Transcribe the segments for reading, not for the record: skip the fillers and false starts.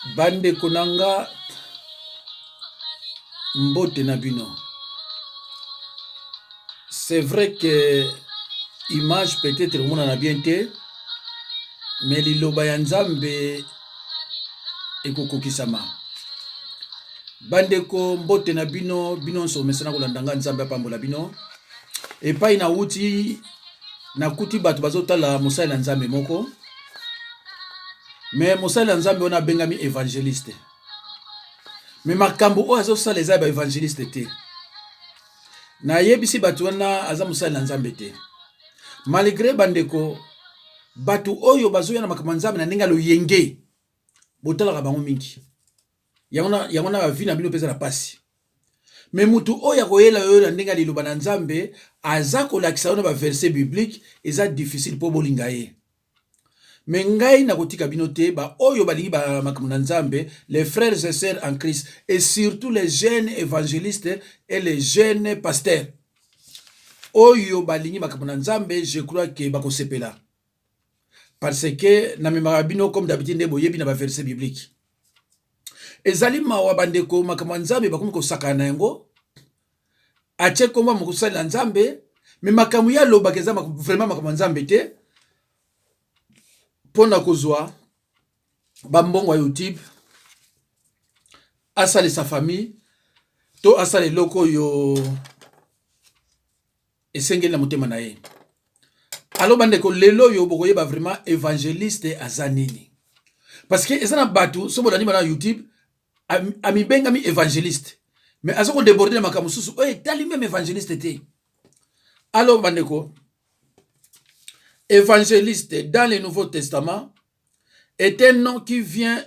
Bande konanga mbote na bino. C'est vrai que image peut-être on a bien té, mais liloba ya Nzambe ekokokisama. Bande ko mbote na bino bino so mesana kolandanga Nzambe apambola bino. Epai na uti na kuti bato bazotala mosala na Nzambe moko. Mais mosala na Nzambe on a bengami évangéliste. Mais makambo o azosala eza ba évangéliste te. Na yebisi batu wana aza mosala na Nzambe te. Malgré bandeko batu oyo bazoya na makambo Nzambe na ndenge loyenge botalaka bango mingi. Yango na ba vie na bino pesa na pasi. Mais mutu oyo akoyela oyo na ndenge liloba na Nzambe aza kolakisa ona ba verset biblique eza difficile po bolinga ye. Mais ngai na kotika bino te ba oyo balingi ba makambo na Nzambe, les frères et sœurs en Christ et surtout les jeunes évangélistes et les jeunes pasteurs. Oyo balingi makambo na Nzambe, je crois que bako sepela. Parce que na memara bino comme d'habitude nde boyebi na ba verset biblique. Ezali mawa bandeko makambo na Nzambe bakomi ko sakana yango. Ache komba mokosala na Nzambe, mais makambo ya loba keza vraiment makambo na Nzambe te. Pona kozwa bambongo ya YouTube asale sa famille to asale loko yo esengeli na motema na ye. Alors bandeko lelo yo bokoyeba vraiment évangéliste azanini. Parce que ezana batu so bolani na YouTube ami bengami évangéliste. Mais azoko déborder na makambo susu tali même évangéliste te. Alors bandeko évangéliste dans le Nouveau Testament est un nom qui vient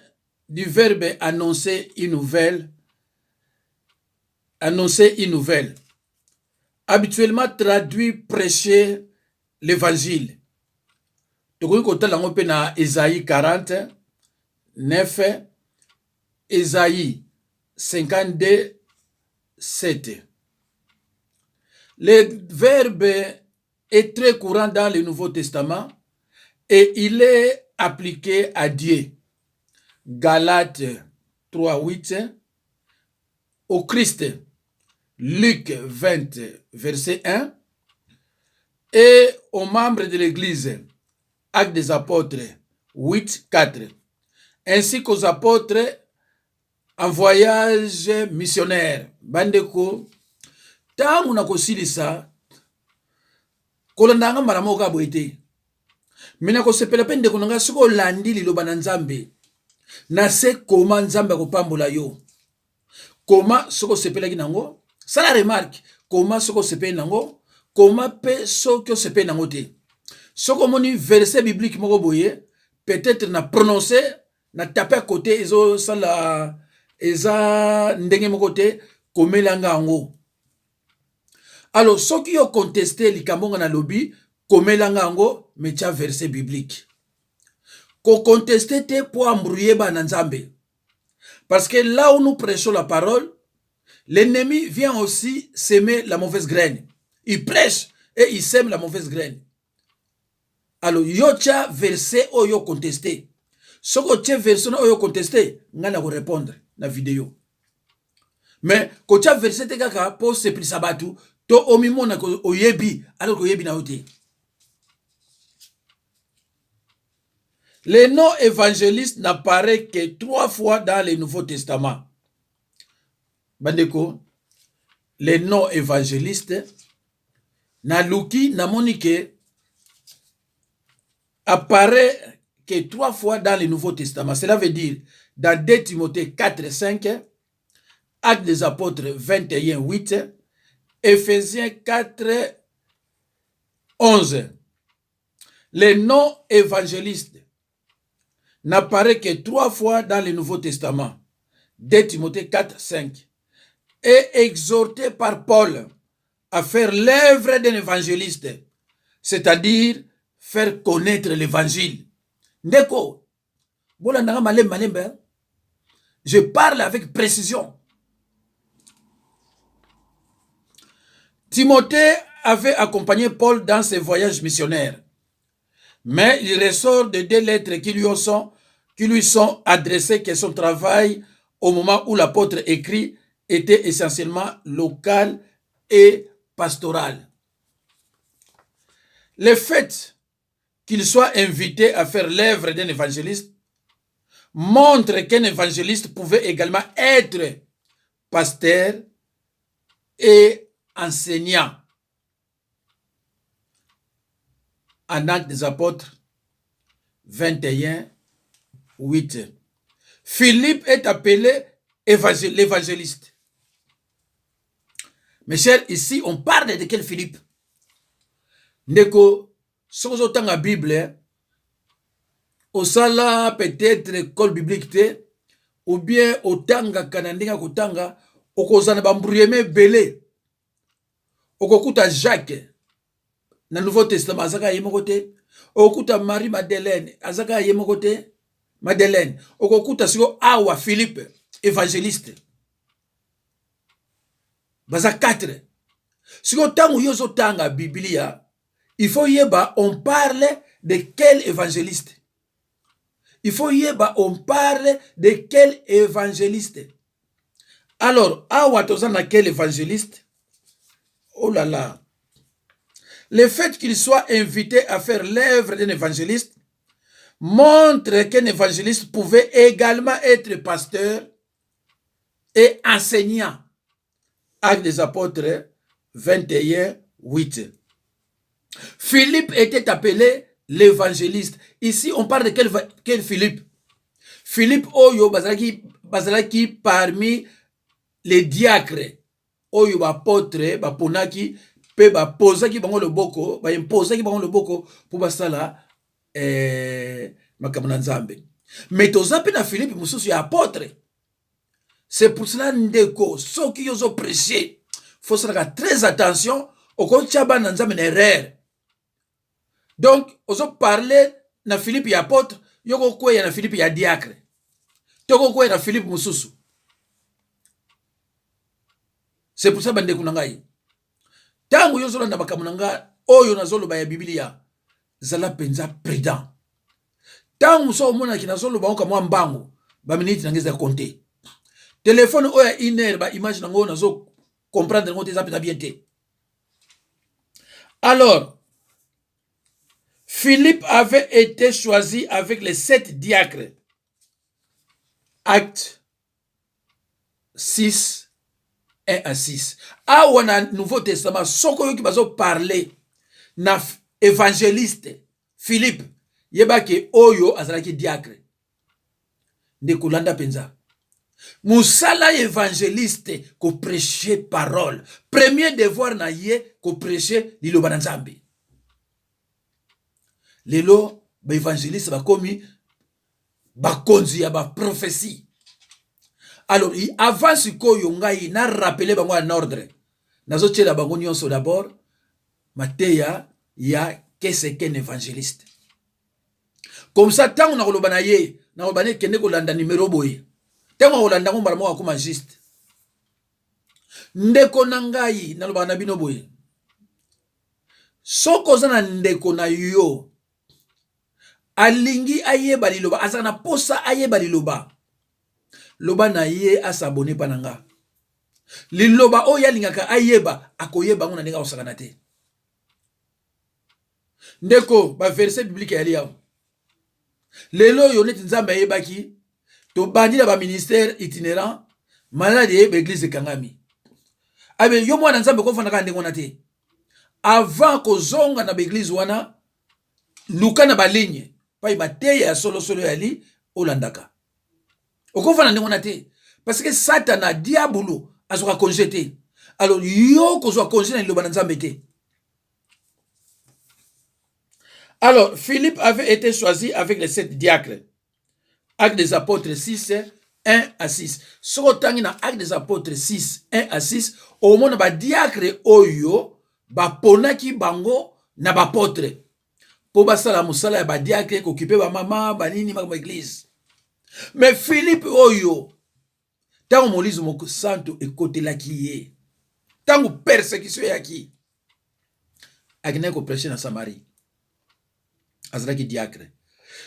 du verbe annoncer une nouvelle. Annoncer une nouvelle. Habituellement traduit prêcher l'évangile. Donc, on a Ésaïe 40, 9, Ésaïe 52, 7. Le verbe est très courant dans le Nouveau Testament et il est appliqué à Dieu. Galates 3, 8. Au Christ, Luc 20, verset 1. Et aux membres de l'Église, Actes des Apôtres 8, 4. Ainsi qu'aux apôtres en voyage missionnaire. Bandeko, tangu na kosilisa kolandanga maramo ka boite. Mina ko sepela pende konanga siko landi liloba na Nzambe. Na se koma Nzambe ko pambola yo. Koma soko sepela kinango? Sala remarque. Koma soko sepela nango? Koma pe soko sepela nango te. Soko moni verset biblique moko boye, peut-être na prononcer, na taper à côté ezo sala eza ndenge moko te komelanga ngo. Alors, ceux qui ont contesté l'ikambonga na lobby, komelanga ngo metia verset biblique. Ko contesté te pour embrouiller ba na Nzambe. Parce que là où nous prêchons la parole, l'ennemi vient aussi s'aimer la mauvaise graine. Il prêche et il sème la mauvaise graine. Alors, yocha verset oyo contesté. Soko tche verset oyo contesté, ngana ko répondre na vidéo. Mais kocha verset te kaka pour se pris sabatu. To omimona ko oyebi alors ko yebi na ote. Le nom évangéliste n'apparaît que 3 fois dans le Nouveau Testament. Bandeko, le nom évangéliste na luki na monike apparaît que 3 fois dans le Nouveau Testament. Cela veut dire dans 2 Timothée 4, 5, Actes des Apôtres 21, 8, Éphésiens 4, 11. Le nom évangéliste n'apparaît que 3 fois dans le Nouveau Testament. 2 Timothée 4, 5. Et exhorté par Paul à faire l'œuvre d'un évangéliste, c'est-à-dire faire connaître l'évangile. Ndeko, je parle avec précision. Timothée avait accompagné Paul dans ses voyages missionnaires. Mais il ressort de 2 lettres qui lui sont qui lui sont adressés, que son travail, au moment où l'apôtre écrit, était essentiellement local et pastoral. Le fait qu'il soit invité à faire l'œuvre d'un évangéliste montre qu'un évangéliste pouvait également être pasteur et enseignant. En Actes des Apôtres 21, 8. Philippe est appelé l'évangéliste. Mes chers, ici, on parle de quel Philippe? Ndeko, si vous avez la Bible, au sala peut-être école biblique, ou bien au tanga kanandinga kutanga, au kozana bamburieme belé, au kokuta Jacques, dans le Nouveau Testament, azaka yemokote, au kokuta Marie-Madeleine, azaka yemokote, Madeleine, au kokuta siko awa Philippe, évangéliste. Baza 4. Siko tangu yozo tanga Biblia, il faut yeba, on parle de quel évangéliste? Il faut yeba, on parle de quel évangéliste? Alors, awa tozana quel évangéliste? Oh là là. Le fait qu'il soit invité à faire l'œuvre d'un évangéliste montre qu'un évangéliste pouvait également être pasteur et enseignant. Actes des Apôtres 21, 8. Philippe était appelé l'évangéliste. Ici, on parle de quel Philippe? Philippe Oyo bazalaki parmi les diacres. Oyo apôtre, baponaki, pe bapozaki bango loboko, imposaki bango loboko pour basala makambo na Nzambe. Mais toza pe na Philippe mususu ya apôtre. C'est pour cela ndeko, soki yozo prêcher, faut faire très attention au kochaba na Nzambe na erreur. Donc, ozo parler na Philippe ya apôtre, yoko kweya na Philippe ya diacre. Toko kweya na Philippe mususu. C'est pour ça bande kunangai. Tangu yozo landa makambo nanga oyo nazoloba ya Biblia, zala penza prudent. Tangu so mona kinazoloba oka mwa mbangu, ba minute nangeza compter. Téléphone oya iner ba image nango nazo comprendre ngote za bien té. Alors, Philippe avait été choisi avec les 7 diacres. Acte 6, 1 à 6. Ah, on a Nouveau Testament, soko yo ki bazo parler na évangéliste Philippe, yebake oyo azalaki diacre. De kulanda penza. Musala évangéliste ko prêcher parole. Premier devoir na ye ko prêcher liloba na Nzambe. Lelo ba évangéliste ba komi ba konzi ya ba prophétie. Alors, avant ce que ngai na rappeler bango en ordre. Nazo tchela bango nyonso d'abord Mateya ya qu'est-ce qu'un évangéliste. Comme ça tant na koloba na ye, na koloba ne kende kolanda numéro boye. Tango kolanda ngo mbala mo akoma juste. Ndeko na ngai na loba na bino boye. Soko za na ndeko na yo alingi ayeba liloba azana posa ayeba liloba. Loba na ye asabone pananga. Liloba oya lingaka ayeba akoyeba ngona ndenge osakana te. Ndeko ba verset biblique ya liya. Lelo yo neti Nzambe ayebaki to bandi na ba ministère itinérant malade ba église kangami. Abe yo mwana Nzambe ko fana ndenge ngona te. Avant ko zonga na ba église wana luka na ba ligne pa bateya ya solo ya li olandaka. Okofana ndenge ngona te parce que Satan diabolo azoka congé. Alors yo ko zo congé na liloba na Nzambe te. Alors, Philippe avait été choisi avec les 7 diacres. Actes des Apôtres 6, 1 à 6. Ce que dans Actes des Apôtres 6, 1 à 6, au moins, ba diacre oyo, ba ponaki bango, na ba potre. Po ba sala musala ya ba diacre, occupé ba mama, ba nini, ba église. Mais Philippe oyo, tango molise moko santo ekote la kiye. Tango persécution yaki. Akine ko prêcher na Samarie. Azalaki diacre.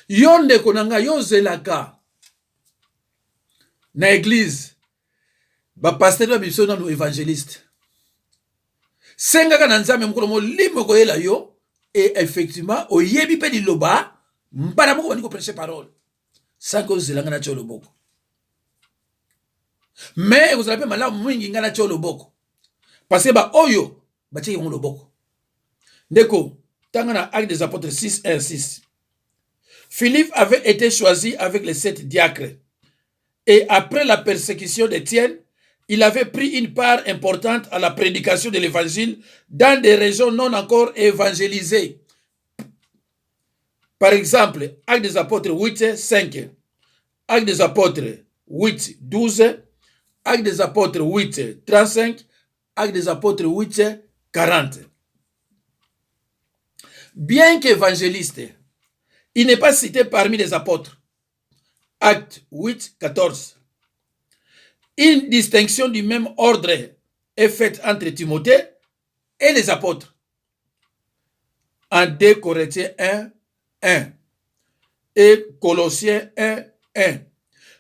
Yonde konanga yo zelaka na église ba pasteur ba biso na évangéliste senga kana nzambe mukolo molimo koyela yo et effectivement oyebi pe liloba mbala moko bani ko prêcher parole sans que zelanga na tsholo boko mais vous avez malamu mwingi ngana tsholo boko parce que ba oyo ba tsheki ngolo boko ndeko tanga na Actes des Apôtres 6:1-6. Philippe avait été choisi avec les 7 diacres. Et après la persécution d'Étienne, il avait pris une part importante à la prédication de l'évangile dans des régions non encore évangélisées. Par exemple, Actes des Apôtres 8:5, Actes des Apôtres 8:12, Actes des Apôtres 8:35, Actes des Apôtres 8:40. Bien qu'évangéliste, il n'est pas cité parmi les apôtres. Acte 8:14. Une distinction du même ordre est faite entre Timothée et les apôtres. En 2 Corinthiens 1:1 et Colossiens 1:1.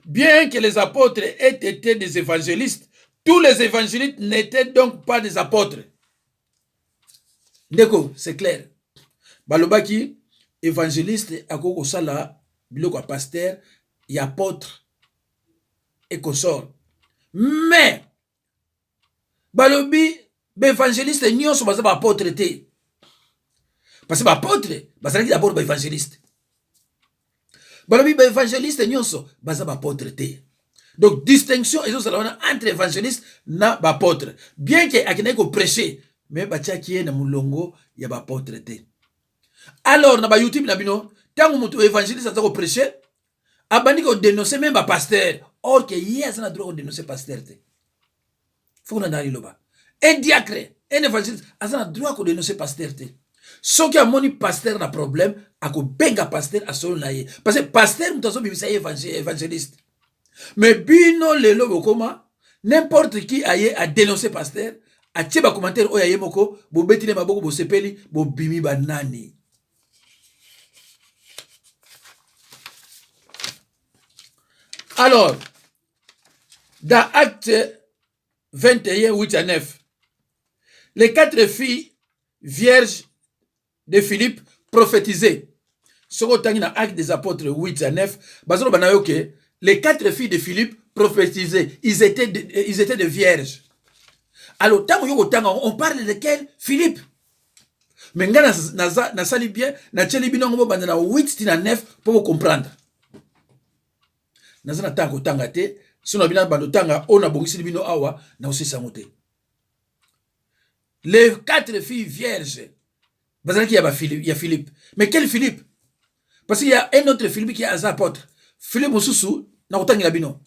Bien que les apôtres aient été des évangélistes, tous les évangélistes n'étaient donc pas des apôtres. Ndeko, c'est clair. Balobaki, évangéliste, à koko sala, biloko pasteur, y apôtre, et consort. Mais, balobi, évangéliste, nyonso baza ba apôtre te. Parce que ba apôtre, bazalaki d'abord ba évangéliste. Balobi, évangéliste, nyonso baza ba apôtre te. Donc, distinction, entre évangéliste na ba apôtre. Bien que akina ko prêcher, mais batiaki na mulongo ya ba apôtre te. Alors, na ba YouTube na bino, tango mutu évangéliste aza ko prêcher, abandi ko dénoncer même ba pasteur. Or que yes na droit de dénoncer pasteur te. Faut na ndali loba. Un diacre, un évangéliste aza na droit ko dénoncer pasteur te. Soki amoni pasteur na problème, ako benga pasteur asolo na ye. Parce que pasteur mutazo bibisa évangéliste. Mais bino lelo bokoma, n'importe qui aye a dénoncer pasteur, a tie ba commentaire oya ye moko, bo betile maboko bo sepeli, bo bimi banani. Alors, dans Acte 21, 8-9, les 4 filles vierges de Philippe prophétisaient. Ce qu'on a dans Acte des Apôtres 8-9, les 4 filles de Philippe prophétisaient. Ils étaient des vierges. Alors, on parle de quel Philippe? Mais na sali bien, na tcheli binongo bandana 8 na 9 pour comprendre. Nazana tango tangate, sona bina bando tanga ona bongisi bino awa na osisa mote. Les 4 filles vierges. Bazalaki ya Philippe. Mais quel Philippe? Parce qu'il y a un autre Philippe qui est un apôtre. Philippe Mosusu na otangila bino.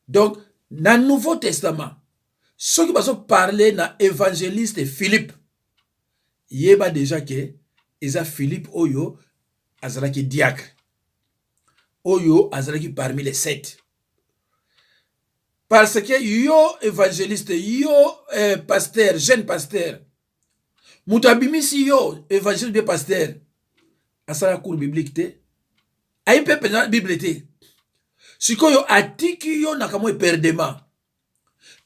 Donc, dans le Nouveau Testament, ceux qui vont parler na évangéliste Philippe, yeba déjà que Eza Philippe Oyo azalaki diacre. Oyo azalaki parmi les 7. Parce que yo évangéliste, yo pasteur, jeune pasteur, mutabimisi yo évangéliste de pasteur, asala cours biblique te, ayi pe pena Bible te. Sikoyo atiki yo nakamwe perdema.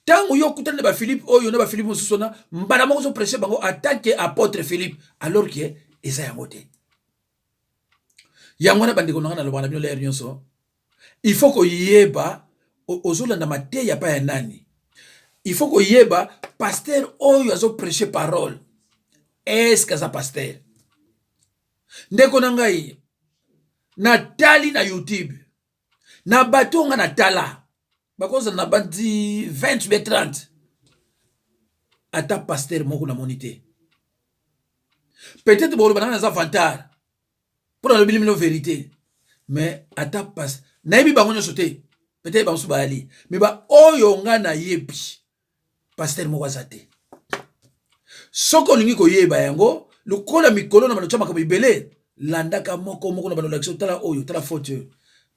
Tango yo kutana ba Philippe oyo na ba Philippe Mosusona, mbala moko so prêcher bango attaque apôtre Philippe alors que eza yango te. Yangwana bandeko nanga na lobana bino l'air nyonso. Il faut ko yeba ozolanda mate ya pa ya nani. Il faut ko yeba pasteur oyo azo prêcher parole. Est-ce que ça pasteur? Ndeko nangai na tali na YouTube. Na batonga na tala. Bakoza na bandi 20 ou 30. Ata pasteur moko na monité. Peut-être bon banana za vantar. Pour la vérité. Mais ata pas. Naibi bangonyo sote. Peut-être bansu ba ali. Mais ba oyo nga na yebi. Pasteur moko azate. Soko lingi ko yeba yango, lukola mikolo na manochama ka bibele. Landaka moko na banolakso tala oyo, tala faute.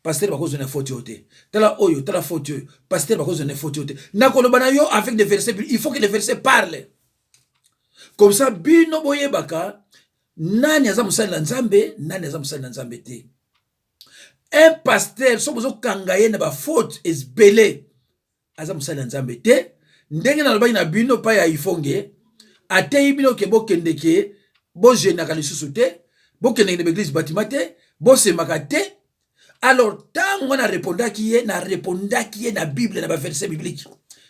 Pasteur bako zone faute yote. Tala oyo, tala faute. Pasteur bako zone faute yote. Na kolobana yo avec des versets, il faut que les versets parlent. Comme ça bino boyebaka nani aza musali na nzambe, nani aza musali na nzambe te. un pasteur so bozo kangaye na ba faute esbelé aza musala nzambe te ndenge na lobaki na bino pa ya ifonge atei bino ke bokende ke bojenaka lisusu te bokendeke na église batima te bosemaka te. Alors ntango na repondaki ye na bible na baverset biblique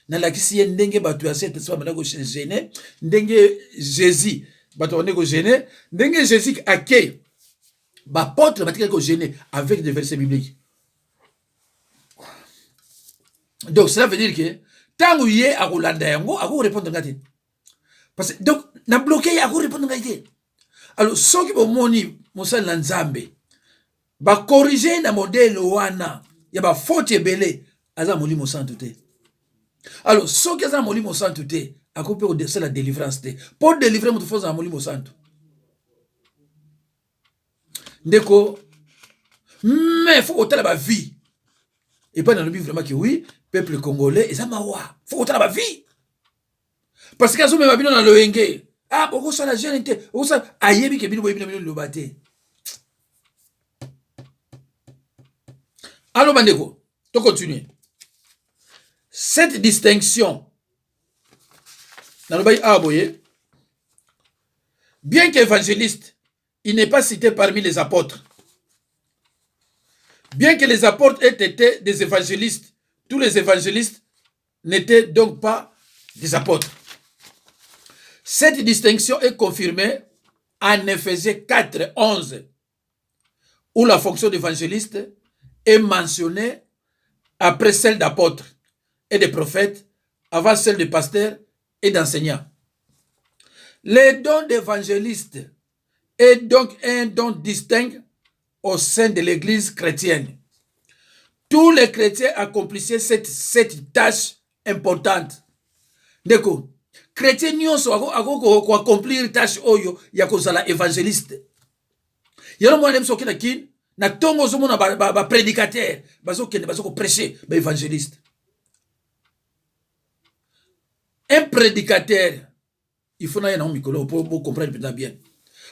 nalakisi ye ndenge bato ya saint testament banda kogene ndenge jésus bato bande kogene ndenge jésus ake bapotre batikaki kogene avec des versets bibliques. Donc cela veut dire que ntango ye akolanda yango akorépondre nga te parce que donc na bloqué ye akorépondre nga te. Alors soki bomoni mosali na nzambe bakorige na modele wana ya bafaute ebele aza molimo santu te. Alors soki aza molimo santu te akoki mpe kodesala délivrance te mpo délivre moto fo za molimo santu ndeko mais faut kotala bavie epai nalobi vraiment que oui peuple congolais eza mawa faut kotala bavie parce que azomema bino na loyenge bokosala jeune te okosala ayebi ke bino boyebi na bino liloba te. Alors bandeko to continue cette distinction nalobai aboye bien qu'évangéliste il n'est pas cité parmi les apôtres. Bien que les apôtres aient été des évangélistes, tous les évangélistes n'étaient donc pas des apôtres. Cette distinction est confirmée en Éphésiens 4, 11, où la fonction d'évangéliste est mentionnée après celle d'apôtre et de prophète, avant celle de pasteur et d'enseignant. Le don d'évangéliste est donc un don distinct au sein de l'Église chrétienne. Tous les chrétiens accomplissaient cette tâche importante. Ndeko, chrétien nyonso ako accomplir tâche oyo ya kozala évangéliste. Yalo mwana mso kina kin na tongo zomo na ba prédicateur bazo kende bazo ko prêcher ba évangéliste. Un prédicateur il faut na yana mikolo pour comprendre bien.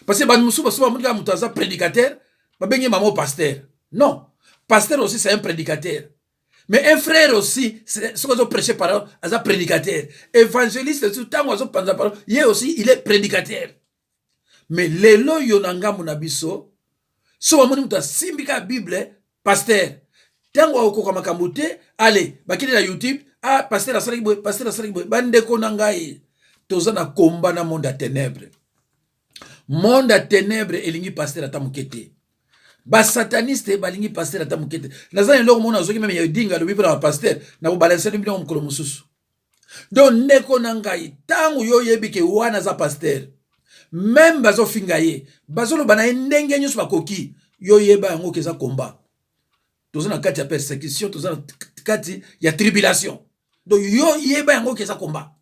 Parce que ba musu baso ba mutaza prédicateur ba bengi mamo pasteur. Non, pasteur aussi c'est un prédicateur. Mais un frère aussi, c'est ce qu'on a prêché par un prédicateur. Évangéliste, tout le temps, il aussi, il est prédicateur. Mais les lois yonanga munabiso, so amoni muta simbika Bible, pasteur. Tango okoko makamute, allez, bakile na YouTube, pasteur asali boy, bande konangai. Tozana komba na monde à ténèbres. Monde à ténèbres elingi pasteur atamukete. Ba sataniste balingi pasteur atamukete. Nazana loko mona zoki meme ya dinga lo bibra pasteur na ko balancer ni biloko mukolo mususu. Donc neko nangai tangu yo yebike wana za pasteur. Même bazo fingaye, bazo lo bana ndenge nyusu bakoki yo yeba yango keza combat. Tozana kati ya persécution, tozana kati ya tribulation. Donc yo yeba yango keza combat.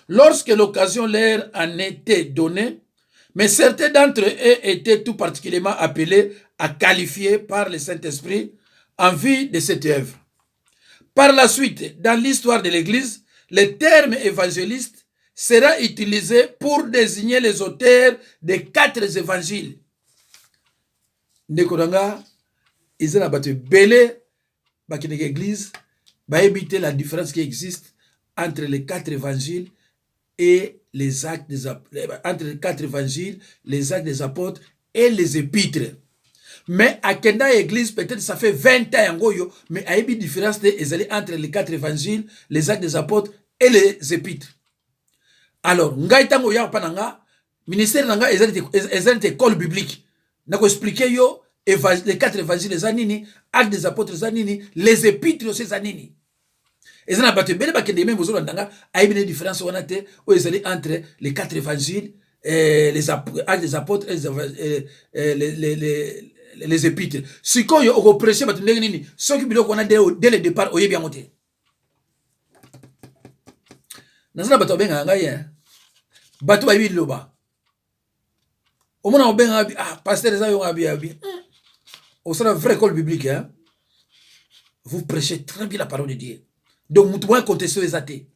Lorsque l'occasion leur en était donnée, mais certains d'entre eux étaient tout particulièrement appelés à qualifier par le Saint-Esprit en vue de cette œuvre. Par la suite, dans l'histoire de l'Église, le terme évangéliste sera utilisé pour désigner les auteurs des 4 évangiles. Ndekoranga, ils ont abattu belé, bakinek Église, va éviter la différence qui existe entre les 4 évangiles et les actes des entre les 4 évangiles, les actes des apôtres et les épîtres. Mais à Kenda Église, peut-être ça fait 20 ans, mais il y a une différence entre les 4 évangiles, les actes des apôtres et les épîtres. Alors, ngai tango ya pananga, ministère nanga ezali école biblique. Nako expliquer yo les 4 évangiles les anini, actes des apôtres les anini, les épîtres aussi les anini. Et ça n'a pas été bien parce que les mêmes choses il y a une différence entre les 4 évangiles, les actes des apôtres et les épîtres. Si quand on prêche, ce qui est dès le départ, on est bien monté. Dans ce bateau bien engagé, bateau a eu le bas. Au moins on bien pasteur les avions bien. Au sein de vraie école biblique, vous prêchez très bien la parole de Dieu. Donc, nous devons contester les athées.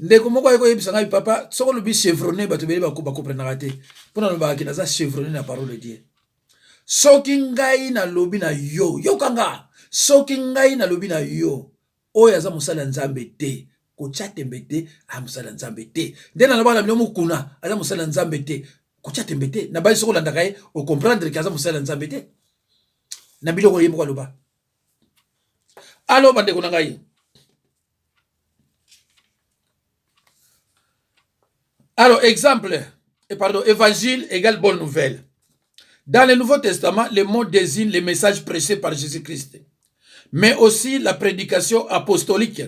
ndeko moko ayeko yebisa ngai papa soko lobi chevronné bato bele bakomprenaka te mpona lobakaki naza chevronné na parole de Dieu. Soki ngai nalobi na yo yokanga, soki ngai nalobi na yo oyo aza mosala nzambe te, kotya tembe te aza mosala nzambe te. Nde naloba na bino mokuna aza mosala nzambe te, kotya tembe te. Na basi soko landaka ye okomprendre ke aza mosala nzambe te na biloko ye moko aloba. Alo bandeko na ngai, alors exemple, évangile égale bonne nouvelle. Dans le Nouveau Testament, le mot désigne les messages prêchés par Jésus-Christ, mais aussi la prédication apostolique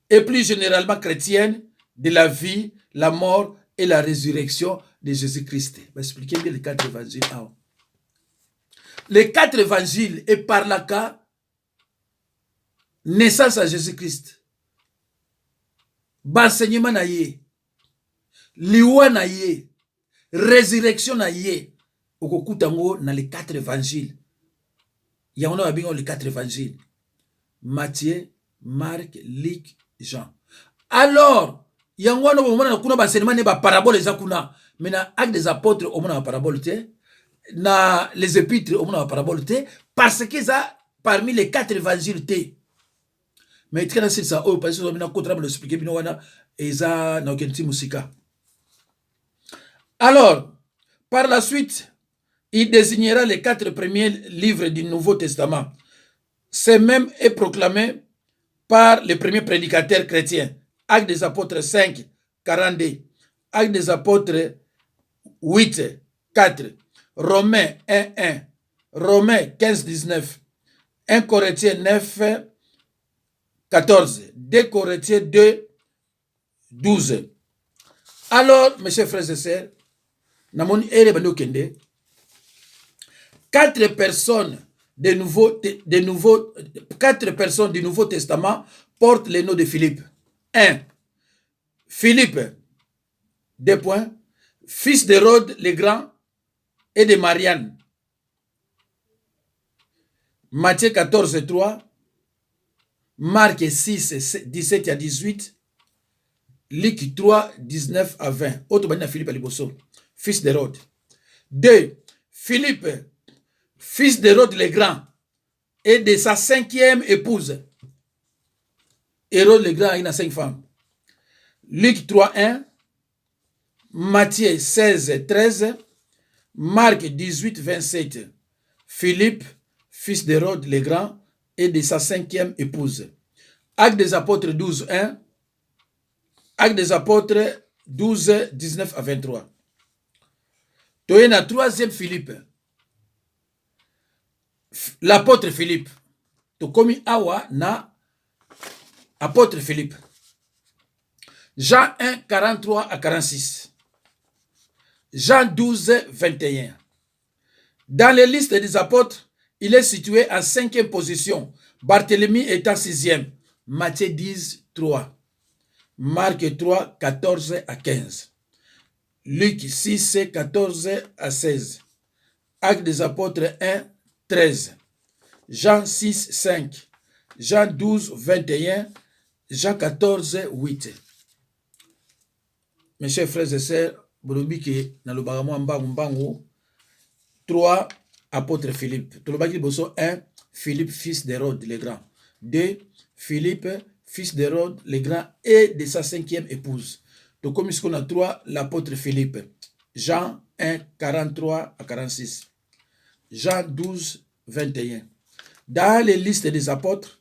et plus généralement chrétienne de la vie, la mort et la résurrection de Jésus-Christ. Je vais expliquer bien les 4 évangiles. Les 4 évangiles et par là cas, naissance à Jésus-Christ, enseignement na ye, liwa na ye, résurrection na ye. Okokutango na les 4 évangiles. Il y a les 4 évangiles. Matthieu, Marc, Luc, Jean. Alors, il y a un parabole kuna. Maintenant, acte des apôtres, on a parabole te. Na les épîtres, on a parabole te. Parce que ça, parmi les 4 évangiles te. Mais tu sais ça, oh, parce que on a contrat de expliquer, bino wana, et ça, na okenti musika. Alors, par la suite, il désignera les 4 premiers livres du Nouveau Testament. Ce même est proclamé par les premiers prédicateurs chrétiens. Actes des apôtres 5, 42. Actes des apôtres 8, 4. Romains 1, 1. Romains 15, 19. 1 Corinthiens 9, 14. 2 Corinthiens 2, 12. Alors, mes chers frères et sœurs, namoni ere bando kende 4 personnes du Nouveau Testament portent le nom de Philippe. 1. Philippe, 2 points, fils d'Hérode le Grand et de Marianne. Matthieu 14, 3. Marc 6, 17 à 18. Luc 3, 19 à 20. Autre banina Philippe Aliboso, fils d'Hérode. 2. Philippe, fils d'Hérode le Grand, et de sa 5e épouse. Hérode le Grand, il a 5 femmes. Luc 3, 1, Matthieu 16, 13, Marc 18, 27. Philippe, fils d'Hérode le Grand, et de sa 5e épouse. Actes des apôtres 12, 1, Actes des apôtres 12, 19 à 23. Toye na 3e Philippe. L'apôtre Philippe. Tokomi awa na apôtre Philippe. Jean 1, 43 à 46. Jean 12, 21. Dans les listes des apôtres, il est situé en 5e position. Barthélemy étant 6e. Matthieu 10, 3. Marc 3, 14 à 15. Luc 6, 14 à 16. Actes des apôtres 1, 13. Jean 6, 5. Jean 12, 21. Jean 14, 8. Mes chers frères et sœurs, Bolobiki, Nalobaramo Mbangu, 3 apôtres Philippe. Tolobaki Bosso 1, Philippe, fils d'Hérode le Grand. 2, Philippe, fils d'Hérode le Grand et de sa 5e épouse. Donc, comme on a 3, l'apôtre Philippe. Jean 1, 43 à 46. Jean 12, 21. Dans les listes des apôtres,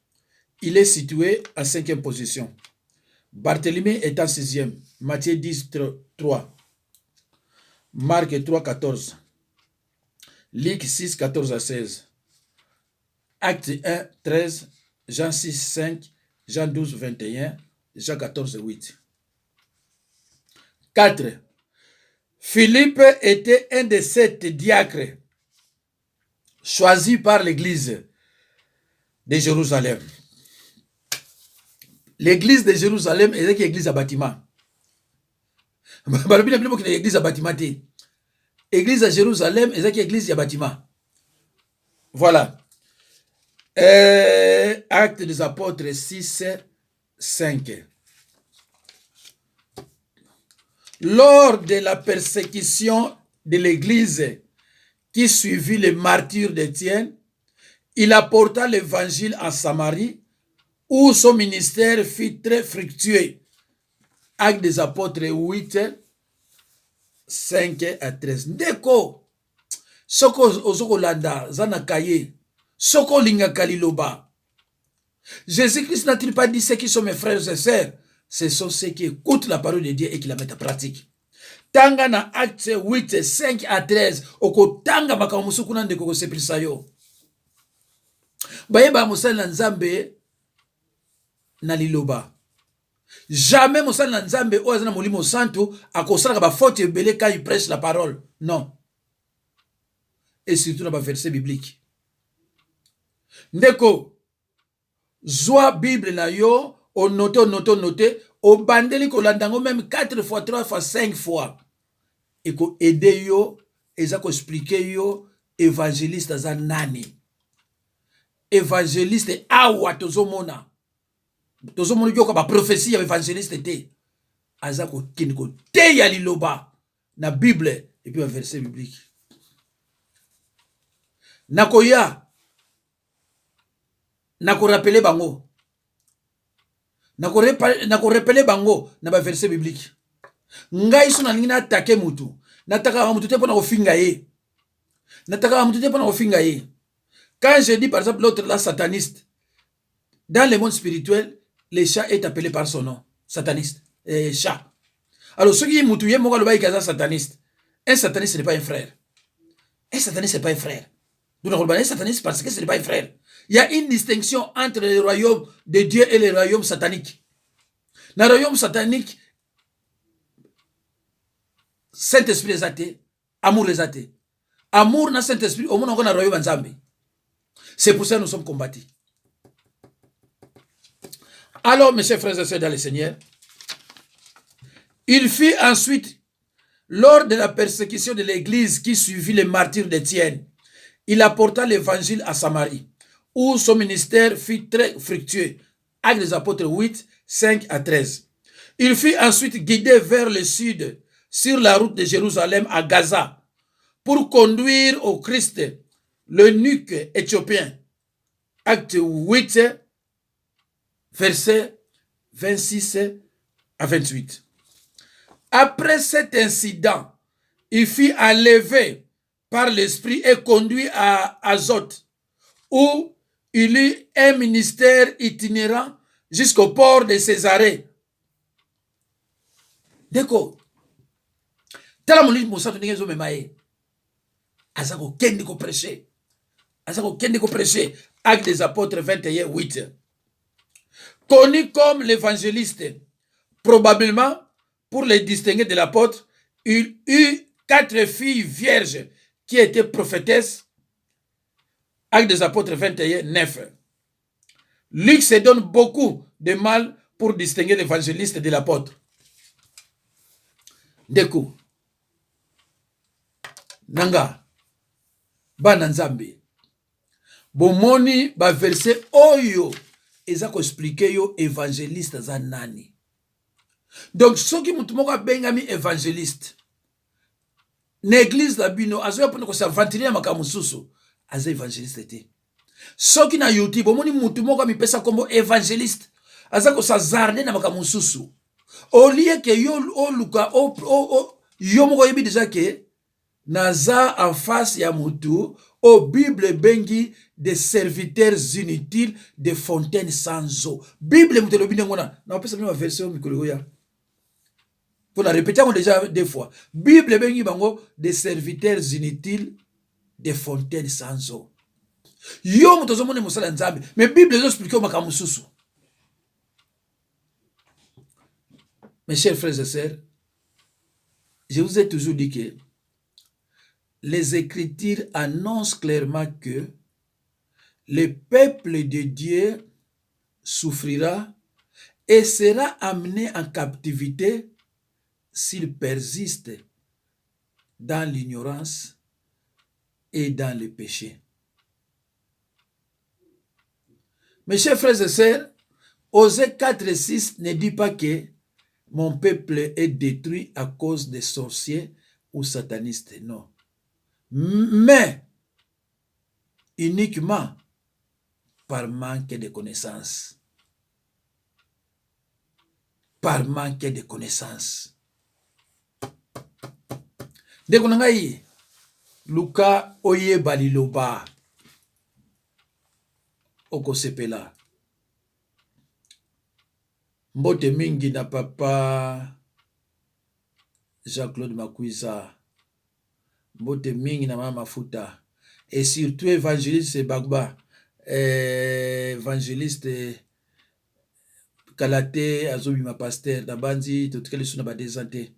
il est situé en 5e position. Barthélemy est en 6e. Matthieu 10, 3. Marc 3, 14. Luc 6, 14 à 16. Acte 1, 13. Jean 6, 5. Jean 12, 21. Jean 14, 8. 4. Philippe était un des 7 diacres choisis par l'église de Jérusalem. L'église de Jérusalem est une église à bâtiment. L'église à bâtiment. L'église à Jérusalem est une église à bâtiment. Voilà. Actes des apôtres 6, 5. Lors de la persécution de l'Église qui suivit les martyrs d'Étienne, il apporta l'évangile en Samarie, où son ministère fut très fructueux. Actes des apôtres 8, 5 à 13. Ndeko, soko ozokolanda zana kaye, soko lingaka liloba. Jésus-Christ n'a-t-il pas dit ceux qui sont mes frères et sœurs? Ce sont ceux qui écoutent la parole de Dieu et qui la mettent en pratique. Tanga na acte 8, 5 à 13. Oko tanga makamusu kuna ndeko kosepelisa yo. Bayeba mosali na nzambe na liloba. Jamais mosali na nzambe oyo aza na molimo santo akosalaka bafaute ebele quand il prêche la parole. Non. Et surtout dans ba verset biblique. Ndeko, zwa Bible na yo, o note, o bandeli ko landango même 4 fois, 3 fois, 5 fois. Et ko aider yo, eza ko expliquer yo, évangéliste aza nani. Évangéliste awa tozomona. Tozomona yo ka ba prophétie ya évangéliste te. Aza ko kini ko te ya liloba na Bible et puis un verset biblique. Nakoya nako rappeler bango. Nako rappeler bango na ba verset biblique. Ngai so na ningi na attaquer mutu. Nataka mutu te pona kofinga ye. Nataka mutu te pona kofinga ye. Quand je dis par exemple l'autre là sataniste, dans le monde spirituel, le chat est appelé par son nom. Sataniste. Chat. Alors ceux qui mutu ye moko lo ba ikaza sataniste. Un sataniste n'est pas un frère. Un sataniste n'est pas un frère. Donc on va sataniste parce que ce n'est pas un frère. Il y a une distinction entre le royaume de Dieu et le royaume satanique. Dans le royaume satanique, Saint-Esprit est athée, amour est athée. Amour na Saint-Esprit, au monde on a royaume Nzambe. C'est pour ça que nous sommes combattus. Alors, mes chers frères et sœurs dans le Seigneur, il fit ensuite, lors de la persécution de l'église qui suivit les martyrs d'Étienne, il apporta l'évangile à Samarie, où son ministère fut très fructueux. Actes des apôtres 8, 5 à 13. Il fut ensuite guidé vers le sud, sur la route de Jérusalem à Gaza, pour conduire au Christ l'eunuque éthiopien. Acte 8, versets 26 à 28. Après cet incident, il fut enlevé par l'Esprit et conduit à Azote, où il eut un ministère itinérant jusqu'au port de Césarée. D'accord. Tala moni mosato ndenge zo memaye. Azako kendi ko prêcher. Azako kendi ko prêcher. Actes des apôtres 21, 8. Connu comme l'évangéliste, probablement pour les distinguer de l'apôtre, il eut 4 filles vierges qui étaient prophétesses. Actes des apôtres 21, 9. Luc se donne beaucoup de mal pour distinguer l'évangéliste de l'apôtre. Deku. Nanga. Bana Nzambe. Bomoni ba verset oyo eza ko expliquer yo évangéliste za nani. Donc soki mutu moko bengami évangéliste. N'église la bino azo pona ko s'aventurer makamu susu. Aza évangéliste te. Soki na YouTube omoni mutu moko mi pesa kombo évangéliste. Aza ko sa zarde na makamu susu. Au lieu que yo oluka yo moko yebi déjà que naza en face ya mutu au Bible bengi des serviteurs inutiles de fontaines sans eau. Bible mutu lobi ngona na pesa ma version mikolo ya. Pour la répéter déjà 2 fois. Bible bengi bango des serviteurs inutiles de fontaines sans eau. Yo mutu zo mone musala Nzambe, mais Bible zo expliquer makamu susu. Mes chers frères et sœurs, je vous ai toujours dit que les Écritures annoncent clairement que le peuple de Dieu souffrira et sera amené en captivité s'il persiste dans l'ignorance et dans le péché. Mes chers frères et sœurs, Osée 4 et 6 ne dit pas que mon peuple est détruit à cause des sorciers ou satanistes. Non. Mais uniquement par manque de connaissances. Par manque de connaissances. Ndeko na ngai, luka oyeba liloba okosepela. Mbote mingi na papa Jean-Claude Makwiza. Mbote mingi na mama Mafuta. Et surtout évangéliste Bagba. Évangéliste Kalate azobi ma pasteur na banzi totikali suna ba desante.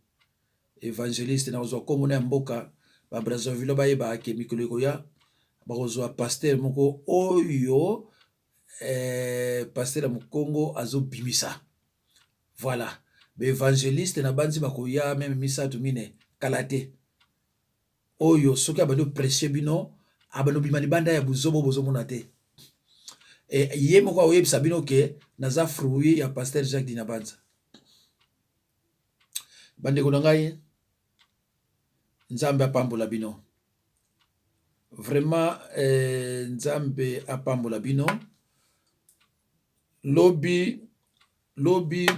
Évangéliste na ozwa komona mboka ba Brazzaville ba yeba ke mikolo koya ba ozwa pasteur moko oyo pasteur mu Congo azobimisa. Voilà. Be évangéliste na banzi bakoya même misatu mine Kalate. Oyo soki abado prêcher bino abano bimani banda ya buzobo bozomona te. Et ye moko oyebisa bino ke naza fruit ya pasteur Jacques Dinabanza. Bandeko na ngai, Nzambe apambola bino. Vraiment Nzambe apambola bino. Lobi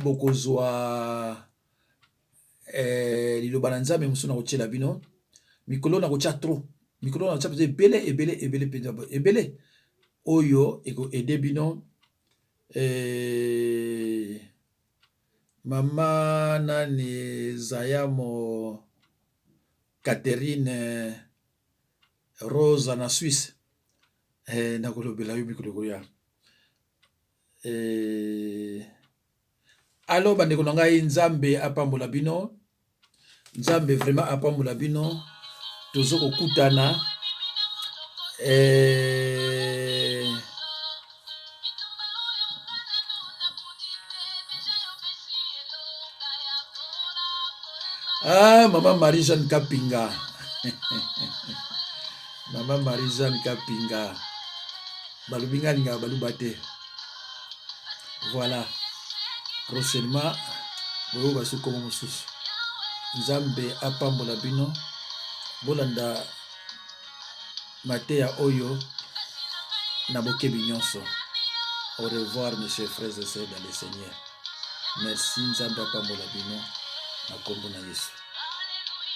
bokozwa liloba na Nzambe musu na kotiela bino. Mikolo na kotia trop. Mikolo na kotia ebele. Oyo eko ede bino. Mama nani Zayamo Catherine Rosa na Suisse. Nakolobela yo mikolo koya. Alo bandeko na ngai, Nzambe apambola bino. Nzambe vraiment apambola bino. Tozo kokutana. Maman Marie-Jeanne Kapinga. Maman Marie-Jeanne Kapinga. Balubinga linga balubate. Voilà. Prochainement, vous allez comme Moussous. Nzambe apambola bino. Bolanda Matea Oyo. Naboke binyonso. Au revoir, mes chers frères et sœurs dans le Seigneur. Merci, Nzambe apambola bino. Na kombo na Yesu.